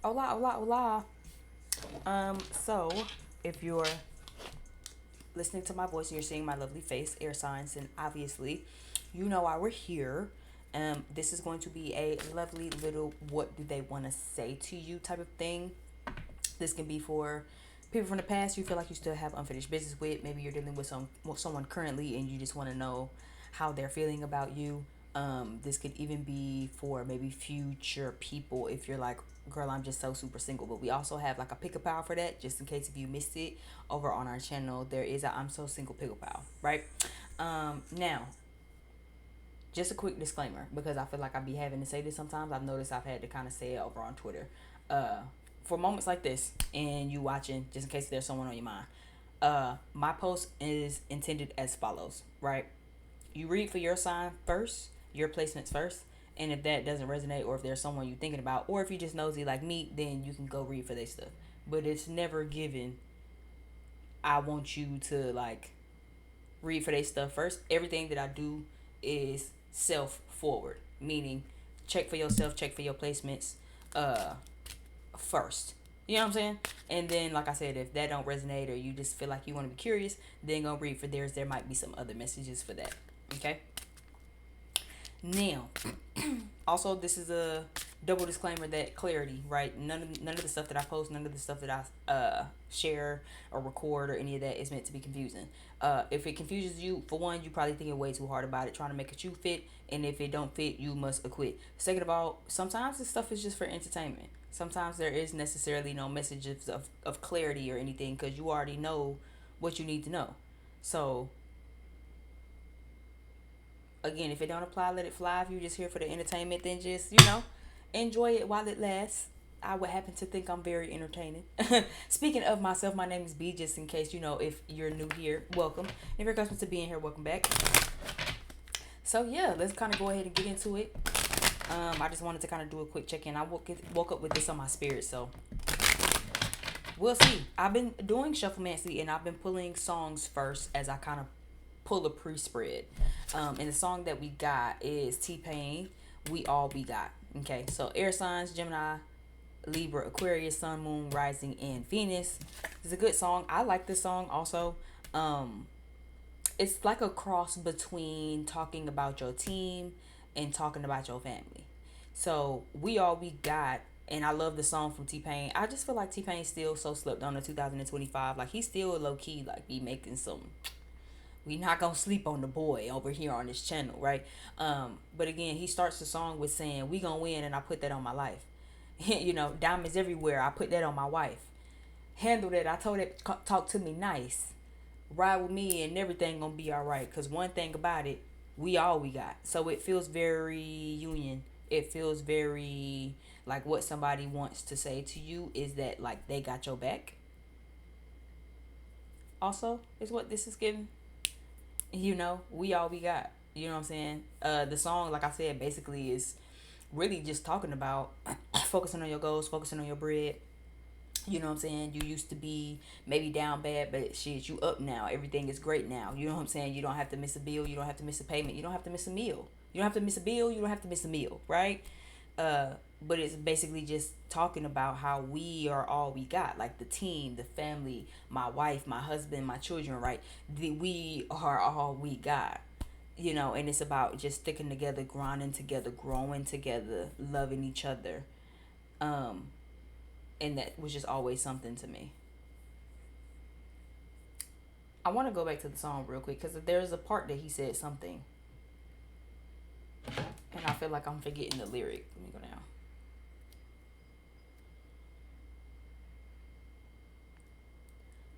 Hola, hola, hola. So if you're listening to my voice and you're seeing my lovely face, air signs, and obviously, you know why we're here. This is going to be a lovely little what do they want to say to you type of thing. This can be for people from the past you feel like you still have unfinished business with. Maybe you're dealing with someone currently and you just want to know how they're feeling about you. This could even be for maybe future people if you're like, girl, I'm just so super single. But we also have like a pick a pal for that, just in case if you missed it over on our channel. There is a I'm so single pick a pal, right? Now, just a quick disclaimer because I feel like I be having to say this sometimes. I've noticed I've had to kind of say it over on Twitter. Uh, for moments like this and you watching, just in case there's someone on your mind, my post is intended as follows, right? You read for your sign first, your placements first, and if that doesn't resonate or if there's someone you're thinking about or if you just nosy like me, then you can go read for their stuff. But it's never given I want you to like read for their stuff first. Everything that I do is self forward, meaning check for yourself, check for your placements uh first. You know what I'm saying? And then like I said, if that don't resonate or you just feel like you want to be curious, then go read for theirs. There might be some other messages for that. Okay? Now, also this is a double disclaimer that clarity, right? None of the stuff that I post, none of the stuff that I share or record or any of that is meant to be confusing. If it confuses you, for one, you probably thinking way too hard about it, trying to make it you fit, and if it don't fit, you must acquit. Second of all, sometimes this stuff is just for entertainment. Sometimes there is necessarily no messages of clarity or anything because you already know what you need to know. So again, if it don't apply, let it fly. If you just here for the entertainment, then just enjoy it while it lasts. I would happen to think I'm very entertaining. Speaking of myself, my name is B. Just in case if you're new here, welcome. If you're accustomed to being here, welcome back. So yeah, let's kind of go ahead and get into it. I just wanted to kind of do a quick check in. I woke up with this on my spirit, so we'll see. I've been doing shufflemancy and I've been pulling songs first as I kind of pull a pre-spread. And the song that we got is T-Pain, We All We Got. Okay, so air signs, Gemini, Libra, Aquarius, Sun, Moon, Rising, and Venus. It's a good song. I like this song also. Um, it's like a cross between talking about your team and talking about your family. So we all we got, and I love the song from T Pain. I just feel like T Pain still so slept on in 2025. Like he's still low key like be making some. We not gonna sleep on the boy over here on this channel, right? But again, he starts the song with saying, "We gonna win," and I put that on my life. Diamonds everywhere. I put that on my wife. Handle that. I told it talk to me nice. Ride with me, and everything gonna be all right. Cause one thing about it, we all we got. So it feels very union. It feels very like what somebody wants to say to you is that like they got your back. Also, is what this is giving. We all we got. You know what I'm saying? The song, like I said, basically is really just talking about focusing on your goals, focusing on your bread. You know what I'm saying? You used to be maybe down bad, but shit, you up now. Everything is great now. You know what I'm saying? You don't have to miss a bill. You don't have to miss a payment. You don't have to miss a meal. You don't have to miss a bill. You don't have to miss a meal, right? But it's basically just talking about how we are all we got, like the team, the family, my wife, my husband, my children, right? We are all we got, and it's about just sticking together, grinding together, growing together, loving each other. Um, and that was just always something to me. I want to go back to the song real quick because there's a part that he said something, and I feel like I'm forgetting the lyric. Let me go down.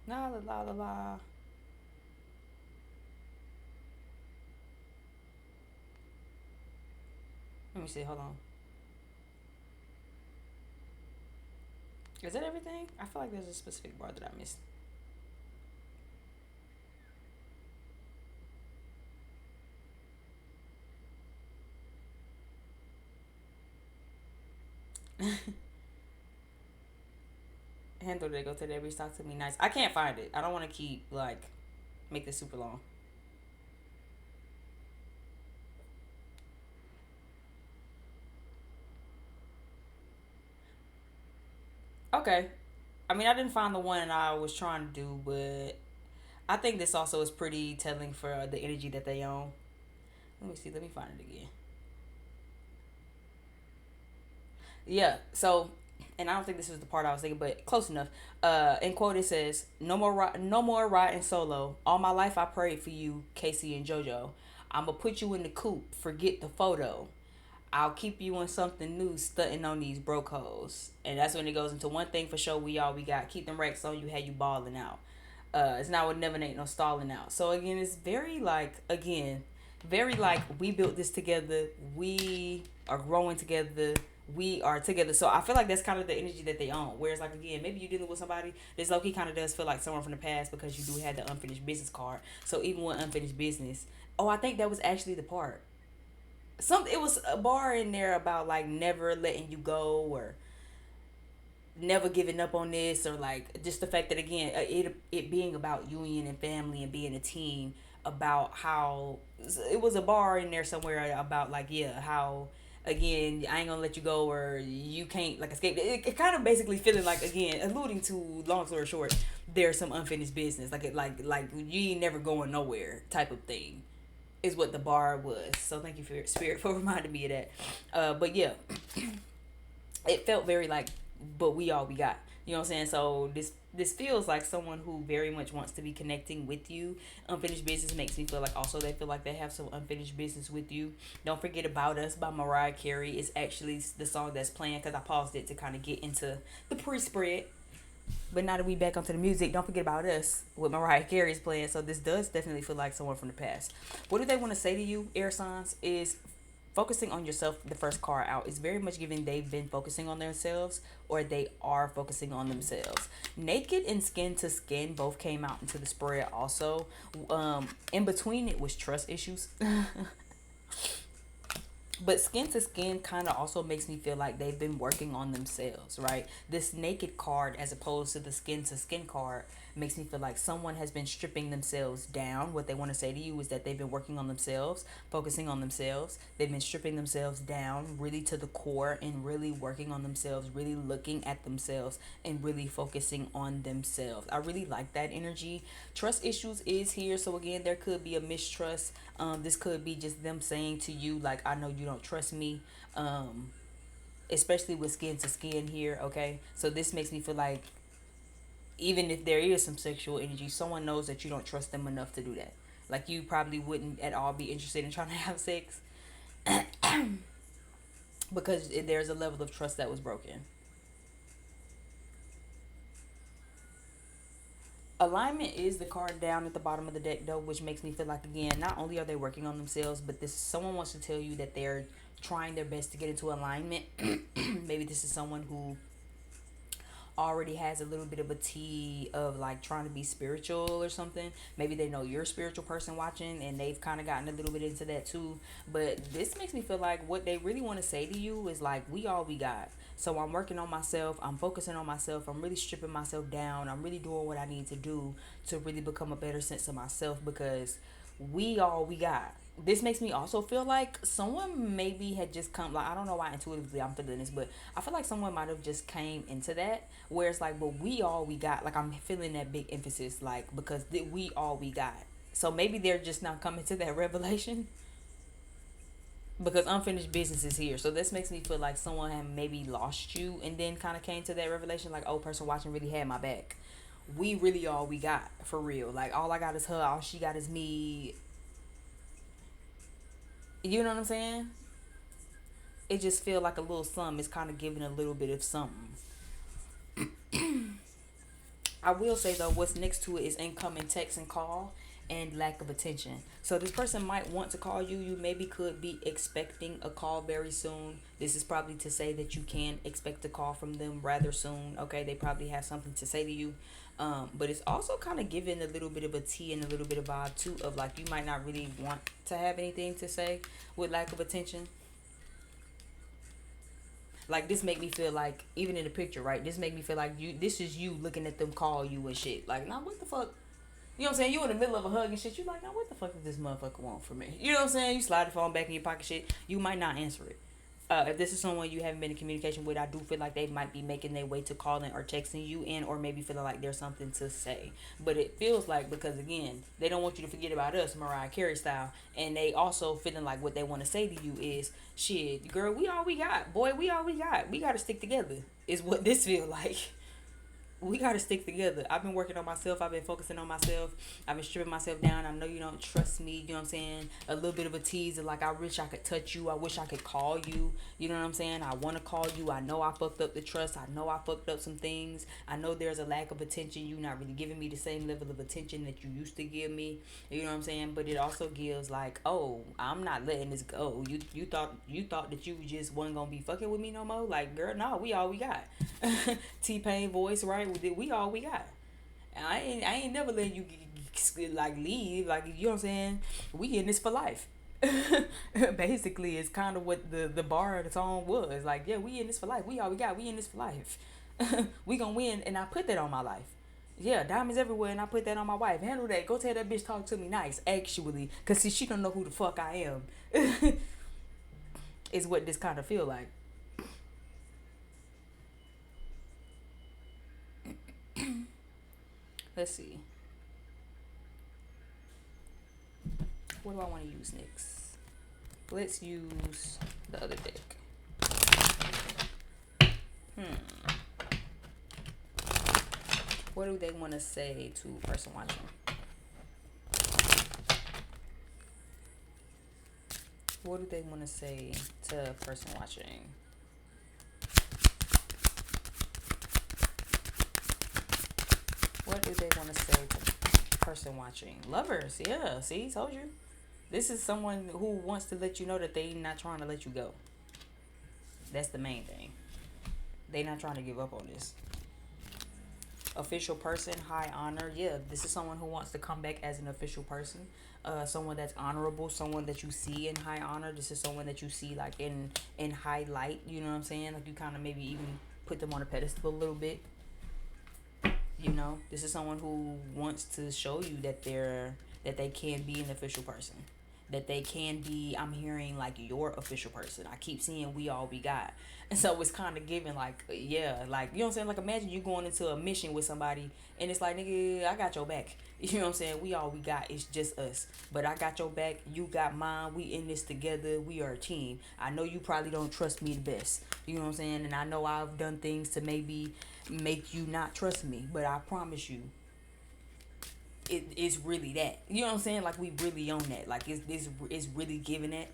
La la la la la. Let me see. Hold on. Is that everything? I feel like there's a specific bar that I missed. Handle that. Go to that. Reach out to me. Nice. I can't find it. I don't want to keep like make this super long. Okay. I mean, I didn't find the one I was trying to do, but I think this also is pretty telling for the energy that they own. Let me see. Let me find it again. Yeah. So, and I don't think this was the part I was thinking, but close enough. In quote, it says, "No more, no more riding solo. All my life, I prayed for you, Casey and JoJo. I'ma put you in the coop. Forget the photo. I'll keep you in something new, stunting on these broke hoes." And that's when it goes into one thing for sure. We all we got. Keep them racks on you. Had you balling out. It's not what never ain't no stalling out. So again, it's very like again, very like we built this together. We are growing together. We are together. So I feel like that's kind of the energy that they own. Whereas like again, maybe you dealing with somebody. This low key kind of does feel like someone from the past because you do have the unfinished business card. So even with unfinished business, oh, I think that was actually the part. Some it was a bar in there about like never letting you go or never giving up on this, or like just the fact that again it being about union and family and being a team, about how it was a bar in there somewhere about like yeah how again I ain't gonna let you go or you can't like escape it kind of basically feeling like again alluding to long story short there's some unfinished business like it like you ain't never going nowhere type of thing is what the bar was. So thank you for spirit for reminding me of that. But yeah, it felt very like, but we all we got. You know what I'm saying? So this feels like someone who very much wants to be connecting with you. Unfinished business makes me feel like also they feel like they have some unfinished business with you. Don't forget about us by Mariah Carey is actually the song that's playing because I paused it to kind of get into the pre-spread. But now that we back onto the music, don't forget about us with Mariah Carey's playing. So this does definitely feel like someone from the past. What do they want to say to you, air signs? Is focusing on yourself. The first card out is very much giving they've been focusing on themselves or they are focusing on themselves. Naked and skin to skin both came out into the spread also. In between it was trust issues. But skin to skin kind of also makes me feel like they've been working on themselves, right? This naked card as opposed to the skin to skin card makes me feel like someone has been stripping themselves down. What they want to say to you is that they've been working on themselves, focusing on themselves. They've been stripping themselves down really to the core and really working on themselves, really looking at themselves and really focusing on themselves. I really like that energy. Trust issues is here. So again, there could be a mistrust. This could be just them saying to you, like, I know you don't trust me. Especially with skin to skin here, okay? So this makes me feel like even if there is some sexual energy, someone knows that you don't trust them enough to do that. Like you probably wouldn't at all be interested in trying to have sex because there's a level of trust that was broken. Alignment is the card down at the bottom of the deck though, which makes me feel like again, not only are they working on themselves, but this someone wants to tell you that they're trying their best to get into alignment. Maybe this is someone who already has a little bit of a tea of like trying to be spiritual or something. Maybe they know you're a spiritual person watching and they've kind of gotten a little bit into that too. But this makes me feel like what they really want to say to you is like, we all we got. So I'm working on myself. I'm focusing on myself. I'm really stripping myself down. I'm really doing what I need to do to really become a better sense of myself because we all we got. This makes me also feel like someone maybe had just come, like I don't know why intuitively I'm feeling this, but I feel like someone might have just came into that where it's like, but we all we got. Like I'm feeling that big emphasis, like because we all we got. So maybe they're just not coming to that revelation because unfinished business is here. So this makes me feel like someone had maybe lost you and then kind of came to that revelation, like, oh, person watching really had my back. We really all we got for real. Like all I got is her, all she got is me. You know what I'm saying? It just feel like a little something is kind of giving a little bit of something. I will say though, what's next to it is incoming text and call and lack of attention. So this person might want to call you. You maybe could be expecting a call very soon. This is probably to say that you can expect a call from them rather soon. Okay, they probably have something to say to you. But it's also kind of giving a little bit of a tea and a little bit of vibe too of like you might not really want to have anything to say with lack of attention. Like this make me feel like even in the picture, right? This make me feel like you. This is you looking at them call you and shit. Like, now what the fuck? You know what I'm saying? You in the middle of a hug and shit. You like, now what the fuck does this motherfucker want from me? You know what I'm saying? You slide the phone back in your pocket, shit. You might not answer it. If this is someone you haven't been in communication with, I do feel like they might be making their way to calling or texting you in, or maybe feeling like there's something to say. But it feels like, because again, they don't want you to forget about us, Mariah Carey style, and they also feeling like what they want to say to you is, shit, girl, we all we got, boy, we all we got. We got to stick together. Is what this feel like. We gotta stick together. I've been working on myself. I've been focusing on myself. I've been stripping myself down. I know you don't trust me. You know what I'm saying? A little bit of a teaser, like, I wish I could touch you. I wish I could call you. You know what I'm saying? I want to call you. I know I fucked up the trust. I know I fucked up some things. I know there's a lack of attention. You're not really giving me the same level of attention that you used to give me. You know what I'm saying? But it also gives like, oh, I'm not letting this go. You thought that you just wasn't gonna be fucking with me no more. Like, girl, no, we all we got. T-Pain voice, right? We all we got. And I ain't never letting you like leave. Like, you know what I'm saying? We in this for life. Basically, it's kind of what the bar of the song was. Like, yeah, we in this for life. We all we got. We in this for life. We gonna win, and I put that on my life. Yeah, diamonds everywhere, and I put that on my wife. Handle that. Go tell that bitch talk to me nice, actually, cause see, she don't know who the fuck I am. Is what this kind of feel like. Let's see. What do I want to use next? Let's use the other deck. What do they want to say to person watching? What do they want to say to person watching? What do they want to say to person watching? Lovers, yeah. See, told you. This is someone who wants to let you know that they not trying to let you go. That's the main thing. They not trying to give up on this. Official person, high honor. Yeah, this is someone who wants to come back as an official person. Someone that's honorable, someone that you see in high honor. This is someone that you see like in high light. You know what I'm saying? Like, you kind of maybe even put them on a pedestal a little bit. You know, this is someone who wants to show you that they can be an official person. That they can be, I'm hearing like, your official person. I keep seeing we all we got. And so it's kind of giving like, yeah, like, you know what I'm saying? Like, imagine you going into a mission with somebody and it's like, nigga, I got your back. You know what I'm saying? We all we got. It's just us. But I got your back. You got mine. We in this together. We are a team. I know you probably don't trust me the best. You know what I'm saying? And I know I've done things to maybe make you not trust me. But I promise you, it's really that. You know what I'm saying? Like, we really own that. Like, it's really giving that.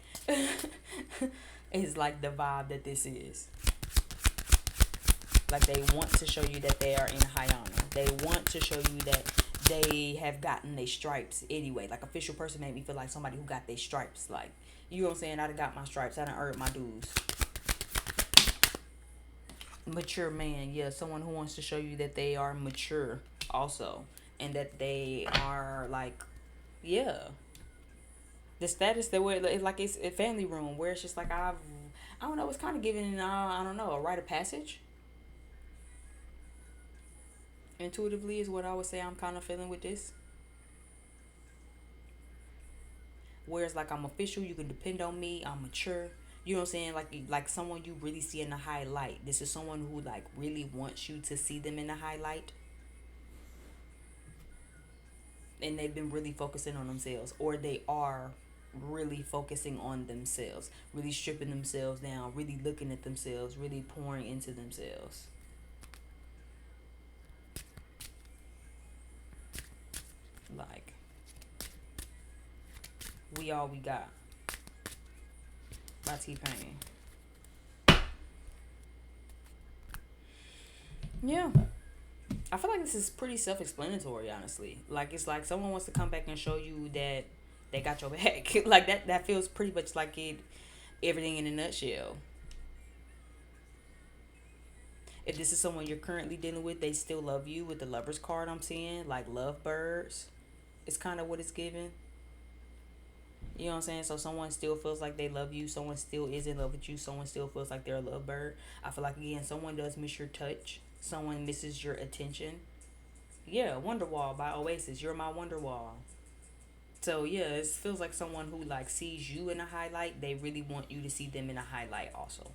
It's like the vibe that this is. Like, they want to show you that they are in high honor. They want to show you that they have gotten their stripes anyway. Like, official person made me feel like somebody who got their stripes. Like, you know what I'm saying? I done got my stripes. I done earned my dues. Mature man. Yeah, someone who wants to show you that they are mature also. And that they are like, yeah, the status that we're like, it's a family room where it's just like, I don't know, it's kind of giving I don't know, a rite of passage. Intuitively is what I would say I'm kind of feeling with this. Whereas like, I'm official, you can depend on me, I'm mature. You know what I'm saying? Like someone you really see in the highlight. This is someone who like really wants you to see them in the highlight. And they've been really focusing on themselves, or they are really focusing on themselves, really stripping themselves down, really looking at themselves, really pouring into themselves. Like, we all we got by T-Pain. Yeah, I feel like this is pretty self-explanatory, honestly. Like, it's like someone wants to come back and show you that they got your back. Like, that feels pretty much like everything in a nutshell. If this is someone you're currently dealing with, they still love you with the Lovers card I'm seeing. Like, lovebirds. It's kind of what it's giving. You know what I'm saying? So someone still feels like they love you. Someone still is in love with you. Someone still feels like they're a lovebird. I feel like, again, someone does miss your touch. Someone misses your attention. Yeah, Wonderwall by Oasis. You're my Wonderwall. So yeah, it feels like someone who like sees you in a highlight, they really want you to see them in a highlight also.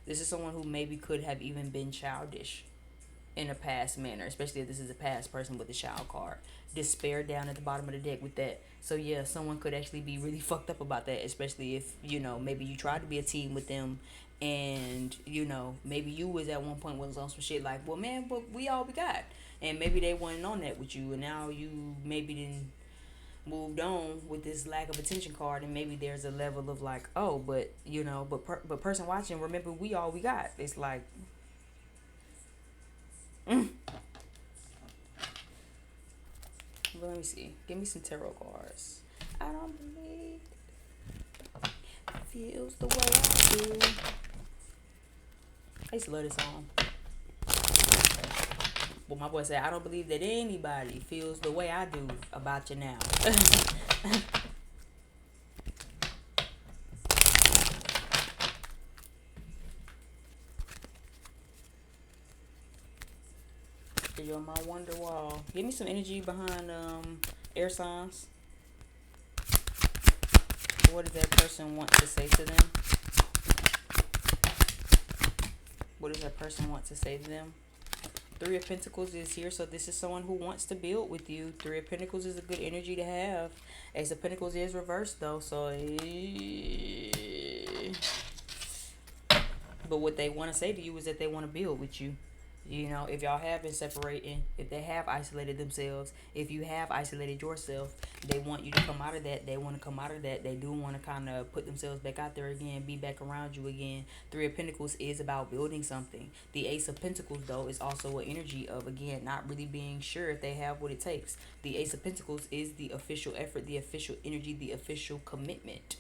This is someone who maybe could have even been childish in a past manner, especially if this is a past person with a child card. Despair down at the bottom of the deck with that. So yeah, someone could actually be really fucked up about that, especially if, maybe you tried to be a team with them, and maybe you was at one point was on some shit like, well man, but we all we got. And maybe they wasn't on that with you, and now you maybe didn't moved on with this lack of attention card, and maybe there's a level of like, oh, but but person watching, remember, we all we got. It's like, mm. But let me see, give me some tarot cards. I don't believe it feels the way I do. I used to love this song. Well, my boy said, I don't believe that anybody feels the way I do about you now. You're on my wonder wall. Give me some energy behind air signs. What does that person want to say to them? What does that person want to say to them? Three of Pentacles is here, so this is someone who wants to build with you. Three of Pentacles is a good energy to have. Ace of Pentacles is reversed though, so but what they want to say to you is that they want to build with you. If y'all have been separating, if they have isolated themselves, if you have isolated yourself, they want you to come out of that. They want to come out of that. They do want to kind of put themselves back out there again, be back around you again. Three of Pentacles is about building something. The Ace of Pentacles, though, is also an energy of, again, not really being sure if they have what it takes. The Ace of Pentacles is the official effort, the official energy, the official commitment.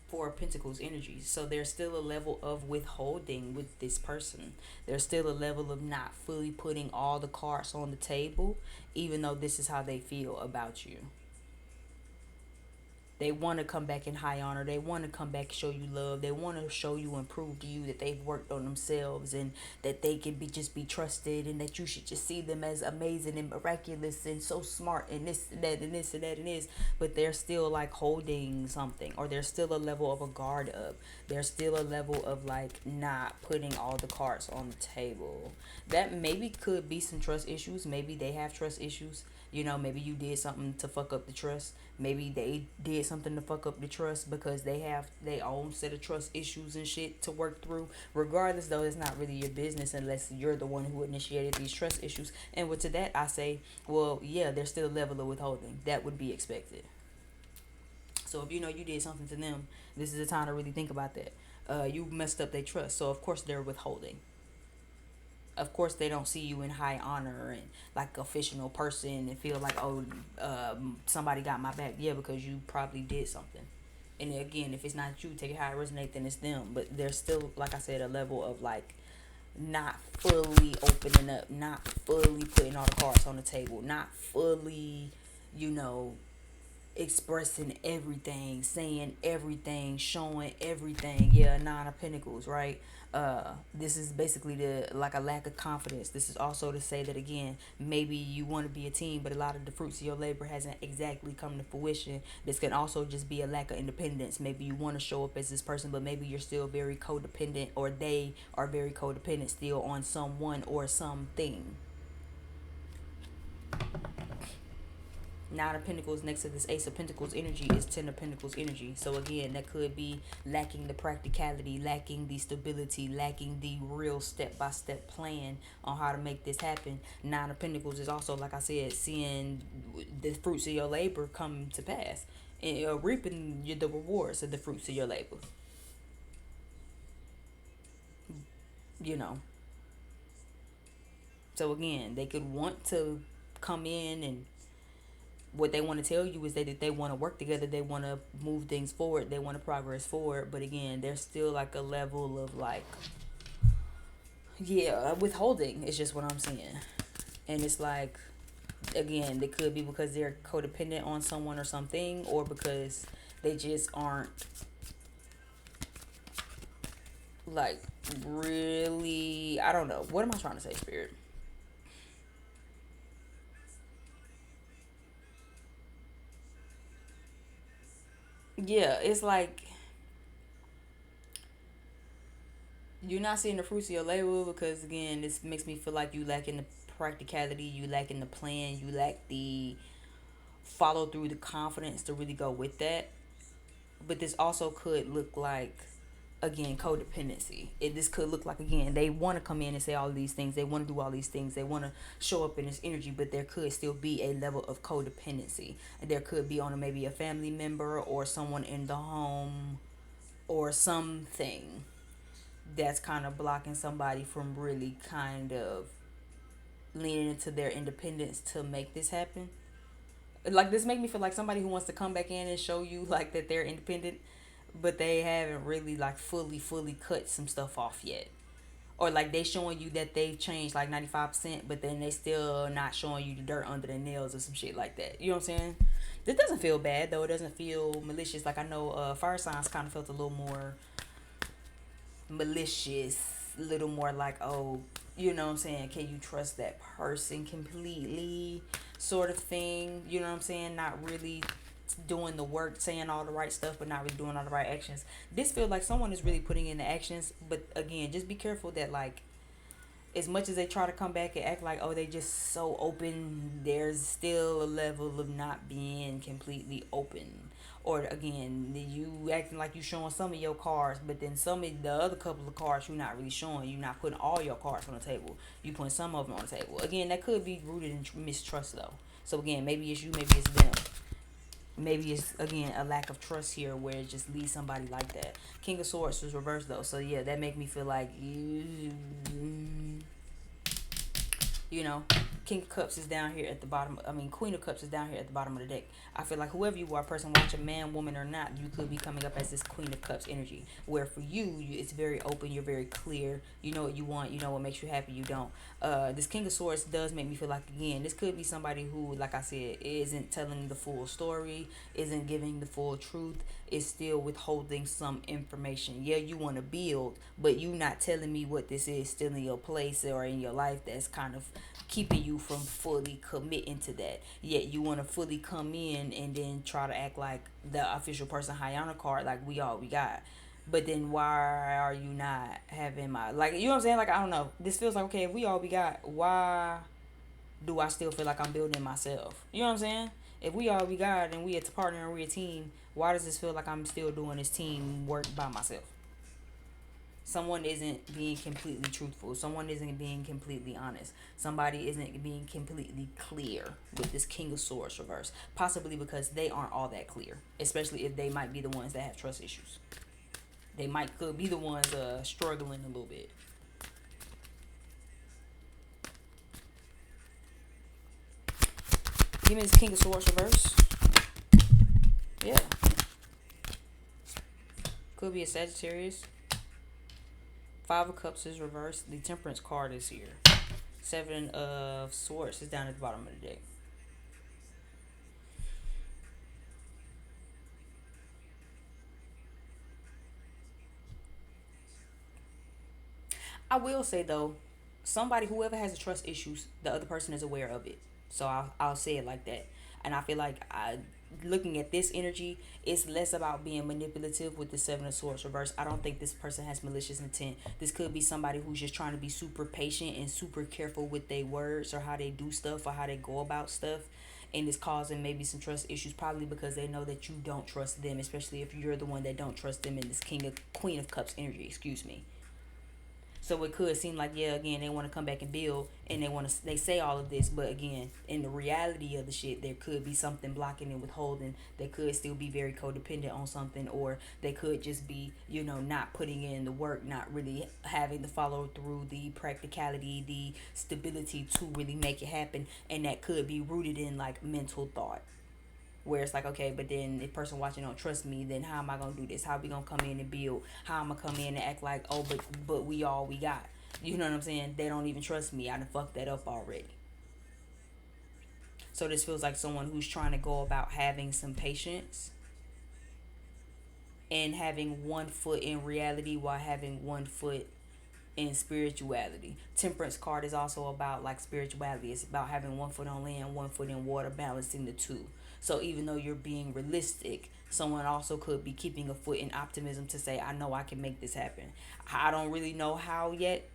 Four of Pentacles energy. So there's still a level of withholding with this person. There's still a level of not fully putting all the cards on the table, even though this is how they feel about you. They want to come back in high honor. They want to come back, show you love. They want to show you and prove to you that they've worked on themselves, and that they can be trusted, and that you should just see them as amazing and miraculous and so smart and this and that and this and that and this. But they're still like holding something, or there's still a level of a guard up. There's still a level of like not putting all the cards on the table. That maybe could be some trust issues. Maybe they have trust issues. Maybe you did something to fuck up the trust. Maybe they did something to fuck up the trust because they have their own set of trust issues and shit to work through. Regardless, though, it's not really your business unless you're the one who initiated these trust issues. And with to that, I say, well, yeah, there's still a level of withholding. That would be expected. So if you did something to them, this is the time to really think about that. You messed up their trust. So, of course, they're withholding. Of course they don't see you in high honor and like official person and feel like, oh, somebody got my back. Yeah, because you probably did something. And again, if it's not you, take it how it resonates, then it's them. But there's still, like I said, a level of like not fully opening up, not fully putting all the cards on the table, not fully, expressing everything, saying everything, showing everything. Yeah, Nine of Pentacles, right? This is basically the like a lack of confidence. This is also to say that, again, maybe you want to be a team, but a lot of the fruits of your labor hasn't exactly come to fruition. This can also just be a lack of independence. Maybe you want to show up as this person, but maybe you're still very codependent, or they are very codependent still on someone or something. Nine of Pentacles next to this Ace of Pentacles energy is Ten of Pentacles energy. So again, that could be lacking the practicality, lacking the stability, lacking the real step-by-step plan on how to make this happen. Nine of Pentacles is also, like I said, seeing the fruits of your labor come to pass, and reaping the rewards of the fruits of your labor. So again, they could want to come in, and what they want to tell you is that they want to work together, they want to move things forward, they want to progress forward. But again, there's still like a level of like, yeah, withholding is just what I'm saying. And it's like, again, it could be because they're codependent on someone or something, or because they just aren't like really, I don't know, what am I trying to say, Spirit? Yeah, it's like you're not seeing the fruits of your labor because again, this makes me feel like you lack in the practicality, you lack in the plan, you lack the follow through, the confidence to really go with that. But this also could look like again codependency. This could look like again they want to come in and say all these things, they want to do all these things, they want to show up in this energy, but there could still be a level of codependency. There could be on maybe a family member or someone in the home or something that's kind of blocking somebody from really kind of leaning into their independence to make this happen. Like this make me feel like somebody who wants to come back in and show you like that they're independent, but they haven't really like fully cut some stuff off yet. Or like they showing you that they've changed like 95%, but then they still not showing you the dirt under their nails or some shit like that. You know what I'm saying? This doesn't feel bad though. It doesn't feel malicious. Like I know fire signs kind of felt a little more malicious, a little more like, oh, you know what I'm saying? Can you trust that person completely? Sort of thing. You know what I'm saying? Not really doing the work, saying all the right stuff, but not really doing all the right actions. This feels like someone is really putting in the actions, but again, just be careful that like as much as they try to come back and act like oh they just so open, there's still a level of not being completely open. Or again, you acting like you showing some of your cards, but then some of the other couple of cards you're not really showing. You're not putting all your cards on the table. You putting some of them on the table. Again, that could be rooted in mistrust though. So again, maybe it's you, maybe it's them. Maybe it's again a lack of trust here where it just leaves somebody like that. King of Swords was reversed though, so yeah, that make me feel like you know, King of Cups is down here at the bottom. I mean, Queen of Cups is down here at the bottom of the deck. I feel like whoever you are, person watching, man, woman, or not, you could be coming up as this Queen of Cups energy. Where for you, it's very open. You're very clear. You know what you want. You know what makes you happy. You don't. This King of Swords does make me feel like again, this could be somebody who, like I said, isn't telling the full story, isn't giving the full truth, is still withholding some information. Yeah, you want to build, but you not telling me what this is still in your place or in your life that's kind of keeping you from fully committing to that. Yet you want to fully come in and then try to act like the official person high on the card, like we all we got. But then why are you not having my like you know what I'm saying? Like I don't know. This feels like okay, if we all we got, why do I still feel like I'm building myself? You know what I'm saying? If we all we got and we a partner and we a team, why does this feel like I'm still doing this team work by myself? Someone isn't being completely truthful. Someone isn't being completely honest. Somebody isn't being completely clear with this King of Swords reverse. Possibly because they aren't all that clear. Especially if they might be the ones that have trust issues. They might could be the ones struggling a little bit. Give me this King of Swords reverse. Yeah. Could be a Sagittarius. Five of Cups is reversed. The Temperance card is here. Seven of Swords is down at the bottom of the deck. I will say though, somebody whoever has the trust issues, the other person is aware of it. So I'll say it like that. And I feel like looking at this energy, it's less about being manipulative with the Seven of Swords reverse. I don't think this person has malicious intent. This could be somebody who's just trying to be super patient and super careful with their words or how they do stuff or how they go about stuff. And it's causing maybe some trust issues, probably because they know that you don't trust them, especially if you're the one that don't trust them in this Queen of Cups energy. Excuse me. So it could seem like yeah, again they want to come back and build, and they say all of this, but again, in the reality of the shit, there could be something blocking and withholding. They could still be very codependent on something, or they could just be not putting in the work, not really having the follow through, the practicality, the stability to really make it happen, and that could be rooted in like mental thought where it's like okay, but then if person watching don't trust me, then how am I gonna do this? How we gonna come in and build? How am I come in and act like oh but we all we got? You know what I'm saying? They don't even trust me. I done fucked that up already. So this feels like someone who's trying to go about having some patience and having one foot in reality while having one foot in spirituality. Temperance card is also about like spirituality. It's about having one foot on land, one foot in water, balancing the two. So even though you're being realistic, Someone also could be keeping a foot in optimism to say, I know I can make this happen. I don't really know how yet.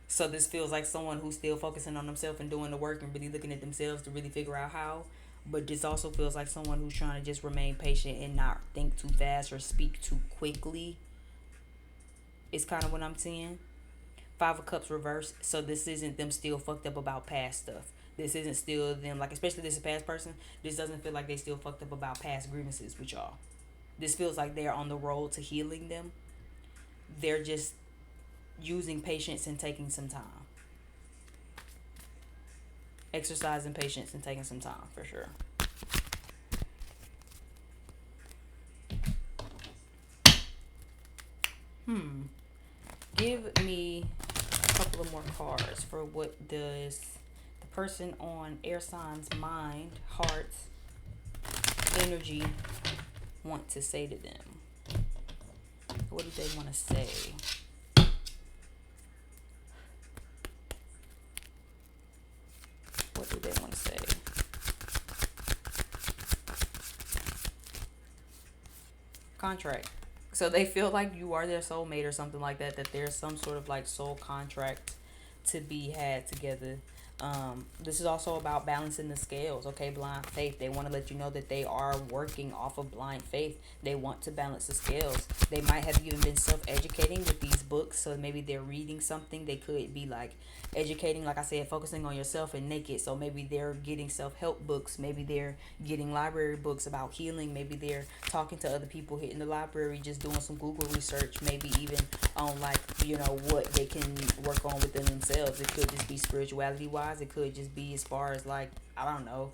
So this feels like someone who's still focusing on themselves and doing the work and really looking at themselves to really figure out how. But this also feels like someone who's trying to just remain patient and not think too fast or speak too quickly. Is kind of what I'm seeing. Five of Cups reversed. So this isn't them still fucked up about past stuff. This isn't still them, like, especially this is a past person. This doesn't feel like they still fucked up about past grievances with y'all. This feels like they're on the road to healing them. They're just using patience and taking some time. Exercising patience and taking some time for sure. Give me a couple of more cards for what does the person on air signs mind, heart, energy want to say to them. What do they want to say? What do they want to say? Contract. So they feel like you are their soulmate or something like that, that there's some sort of like soul contract to be had together. This is also about balancing the scales, okay? Blind faith. They want to let you know that they are working off of blind faith. They want to balance the scales. They might have even been self-educating with these books, so maybe they're reading something. They could be like educating, like I said, focusing on yourself and naked. So maybe they're getting self-help books. Maybe they're getting library books about healing. Maybe they're talking to other people, hitting the library, just doing some Google research. Maybe even on like, what they can work on within themselves. It could just be spirituality wise. It could just be as far as like, I don't know,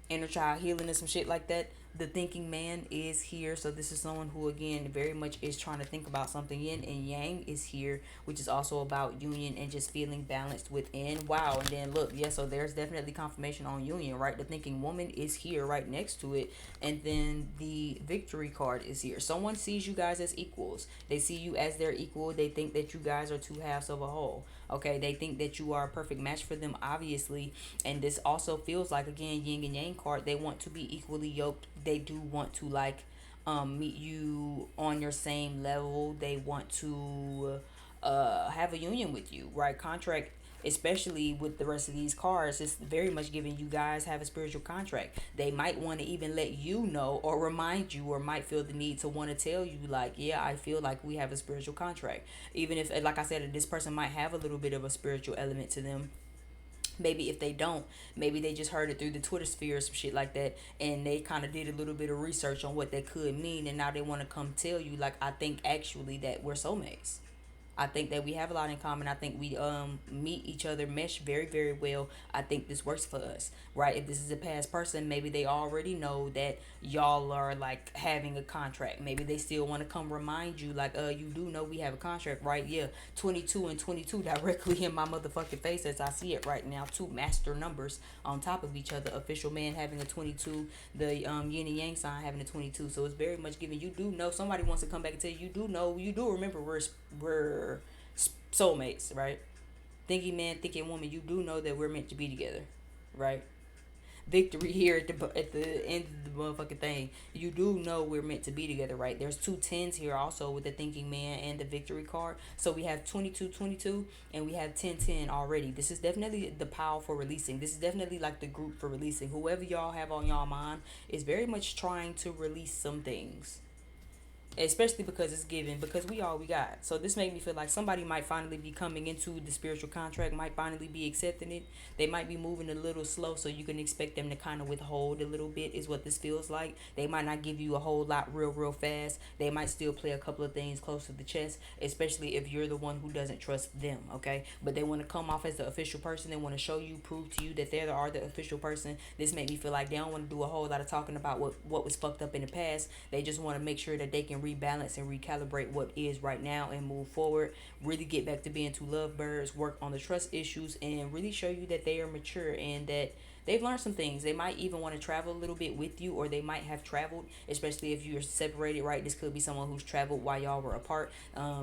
inner child healing and some shit like that. The thinking man is here. So this is someone who again very much is trying to think about something. Yin and yang is here, which is also about union and just feeling balanced within. Wow. And then look, yeah, so there's definitely confirmation on union, right? The thinking woman is here right next to it. And then the victory card is here. Someone sees you guys as equals. They see you as their equal. They think that you guys are two halves of a whole. Okay, they think that you are a perfect match for them, obviously. And this also feels like, again, yin and yang card. They want to be equally yoked. They do want to like meet you on your same level. They want to have a union with you, right? Contract, especially with the rest of these cards, it's very much giving you guys have a spiritual contract. They might want to even let you know or remind you, or might feel the need to want to tell you like, yeah, I feel like we have a spiritual contract. Even if, like I said, this person might have a little bit of a spiritual element to them. Maybe if they don't, maybe they just heard it through the Twitter sphere or some shit like that, and they kind of did a little bit of research on what that could mean, and now they want to come tell you like, I think actually that we're soulmates. I think that we have a lot in common. I think we meet each other, mesh very, very well. I think this works for us, right? If this is a past person, maybe they already know that y'all are like having a contract. Maybe they still want to come remind you, like, you do know we have a contract, right? Yeah, 22 and 22 directly in my motherfucking face as I see it right now. Two master numbers on top of each other. Official man having a 22, the yin and yang sign having a 22. So it's very much giving, you do know, somebody wants to come back and tell you, you do know, you do remember we're soulmates, right? Thinking man, thinking woman, you do know that we're meant to be together, right? Victory here at the end of the motherfucking thing. You do know we're meant to be together, right? There's two tens here also with the thinking man and the victory card. So we have 22-22 and we have 10-10 already. This is definitely the power for releasing. This is definitely like the group for releasing. Whoever y'all have on y'all mind is very much trying to release some things, especially because it's given, because we all we got. So this made me feel like somebody might finally be coming into the spiritual contract, might finally be accepting it. They might be moving a little slow, so you can expect them to kind of withhold a little bit, is what this feels like. They might not give you a whole lot real fast. They might still play a couple of things close to the chest, especially if you're the one who doesn't trust them, okay? But they want to come off as the official person. They want to show you, prove to you that they are the official person. This made me feel like they don't want to do a whole lot of talking about what was fucked up in the past. They just want to make sure that they can rebalance and recalibrate what is right now and move forward. Really get back to being two lovebirds, work on the trust issues, and really show you that they are mature and that they've learned some things. They might even want to travel a little bit with you, or they might have traveled, especially if you're separated, right? This could be someone who's traveled while y'all were apart.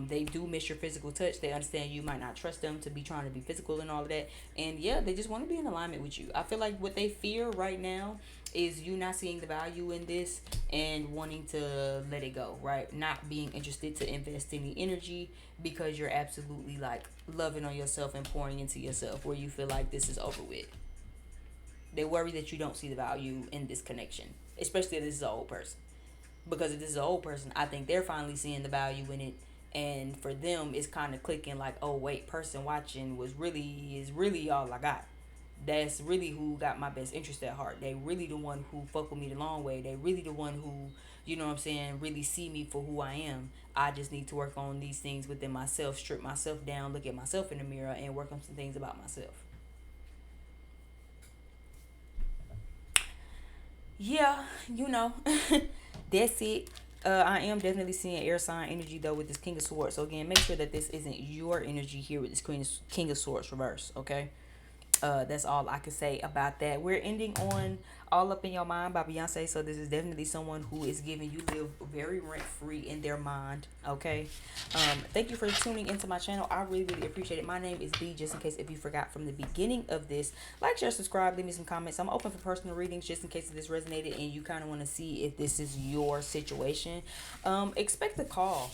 They do miss your physical touch. They understand you might not trust them to be trying to be physical and all of that. And yeah, they just want to be in alignment with you. I feel like what they fear right now is you not seeing the value in this and wanting to let it go, right? Not being interested to invest any energy because you're absolutely like loving on yourself and pouring into yourself, where you feel like this is over with. They worry that you don't see the value in this connection, especially if this is an old person. Because if this is an old person, I think they're finally seeing the value in it, and for them, it's kind of clicking like, oh wait, person watching is really all I got. That's really who got my best interest at heart. They really the one who fuck with me the long way. They really the one who, you know what I'm saying, really see me for who I am. I just need to work on these things within myself, strip myself down, look at myself in the mirror, and work on some things about myself. Yeah, you know, that's it. I am definitely seeing air sign energy though with this King of Swords. So again, make sure that this isn't your energy here with this King of Swords reverse. Okay. That's all I can say about that. We're ending on All Up in Your Mind by Beyonce. So this is definitely someone who is giving you live very rent free in their mind. Okay. Thank you for tuning into my channel. I really, really appreciate it. My name is B, just in case if you forgot from the beginning of this. Like, share, subscribe, leave me some comments. I'm open for personal readings just in case this resonated and you kind of want to see if this is your situation. Expect a call.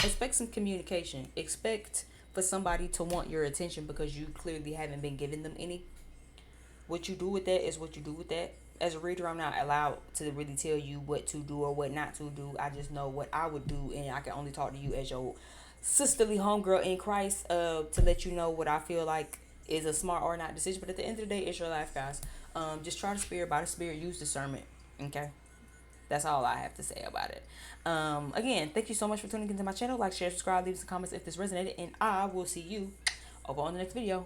Expect some communication. Expect for somebody to want your attention because you clearly haven't been giving them any. What you do with that is what you do with that. As a reader, I'm not allowed to really tell you what to do or what not to do. I just know what I would do, and I can only talk to you as your sisterly homegirl in Christ, to let you know what I feel like is a smart or not decision. But at the end of the day, it's your life, guys. Just try the spirit by the spirit. Use discernment. Okay. That's all I have to say about it. Again, thank you so much for tuning into my channel. Like, share, subscribe, leave some comments if this resonated, and I will see you over on the next video.